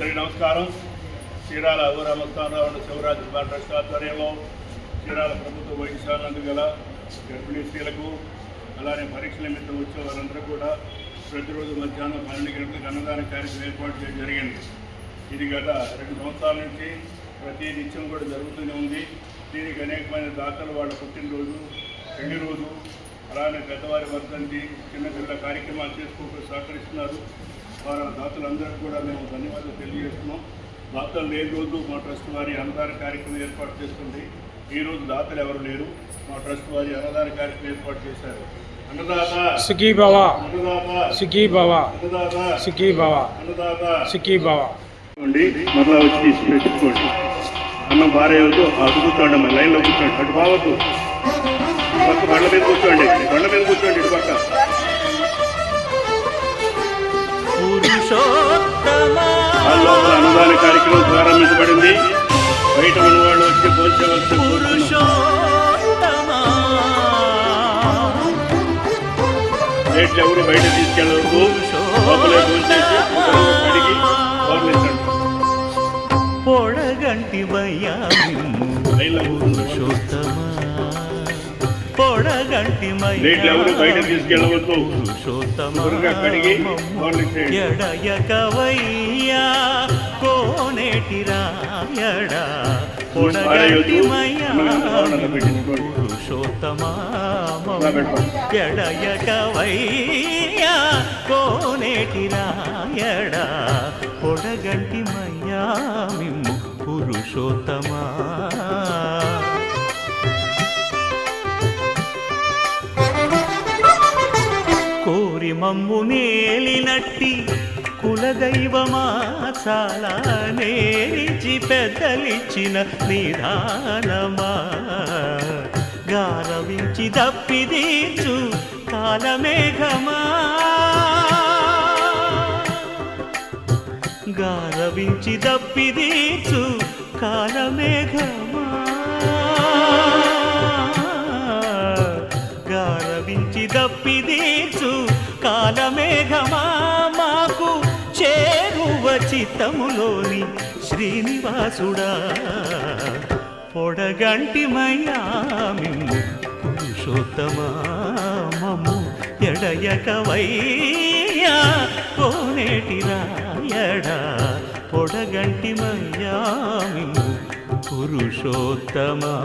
అందరికీ నమస్కారం. చీరాల ఊరామస్థానరావు శివరాజ్ కుమార్ ట్రస్ట్ ఆధ్వర్యంలో చీరాల ప్రభుత్వ వైద్యశాల గల గర్భిణీ స్త్రీలకు అలానే పరీక్షల నిమిత్తం వచ్చే వారందరూ కూడా ప్రతిరోజు మధ్యాహ్నం 12 గంటలకు అన్నదాన కార్యక్రమం ఏర్పాటు చేయడం జరిగింది. ఇది గత 2 సంవత్సరాల నుంచి ప్రతి నిత్యం కూడా జరుగుతూనే ఉంది. దీనికి అనేకమైన దాతలు వాళ్ళ పుట్టినరోజు, పెళ్లి రోజు, అలానే పెద్దవారి వర్ధంతి, చిన్నపిల్లల కార్యక్రమాలు చేసుకుంటూ సహకరిస్తున్నారు. వారి దాతలందరికీ కూడా మేము ధన్యవాదాలు తెలియజేస్తున్నాం. దాతలు లేని రోజు మా ట్రస్ట్ వారి అన్నదాన కార్యక్రమం ఏర్పాటు చేస్తుంది. ఈరోజు దాతలు ఎవరు లేరు. మా ట్రస్ట్ వారి అన్నదాన కార్యక్రమం ఏర్పాటు చేశారు. అన్నదాత సుఖీ భవ, అన్నదాత సుఖీ భవ, అన్నదాత సుఖీ భవ, అన్నదాత సుఖీ భవ. మరలా వచ్చి తెచ్చుకోండి. అన్నం భార్యతో కూర్చోండి, అమ్మ లైన్లో కూర్చోండి. అటు బావద్దు, పక్క బండ్ల మీద కూర్చోండి, బండ్ల మీద కూర్చోండి. ఇటు పక్క అన్నదాన కార్యక్రమం ప్రారంభించబడింది. బయట ఉన్నవాళ్ళు వచ్చి పోల్చవలసి ప్లేట్లు ఎవరు బయట తీసుకెళ్ళవద్దు. లోపలే భోంచేసి అడిగి పోర్లించండి. పొడగంటి ప్లేట్లు ఎవరు బయట తీసుకెళ్ళవద్దు. కడిగి పోర్లించండి. ఎడయకవయ్యా కోనేటి రాయడా పొడగంటి పురుషోత్తమా ఎడయకవయ్యా కోనేటి రాయడా పొడగంటి మయ్యా మిమ్ము పురుషోత్తమా. కోరి మమ్ము నేలినట్టి కులదైవమా చాలా నేరిచి పెద్దలిచ్చిన నిదానమా గారవించి దప్పిదీర్చు కాలమేఘమా గారవించి దప్పిదీర్చు కాలమేఘమా గారవించి దప్పిదీర్చు కాలమేఘమా మాకు చేరువ చిత్తములోని శ్రీనివాసుడా పొడగంటి మయ్యా మిమ్ము పురుషోత్తమా మమ్ము ఎడయకవయ్యా కోనేటి రాయడా పొడగంటి మయ్యా మిమ్ము పురుషోత్తమా.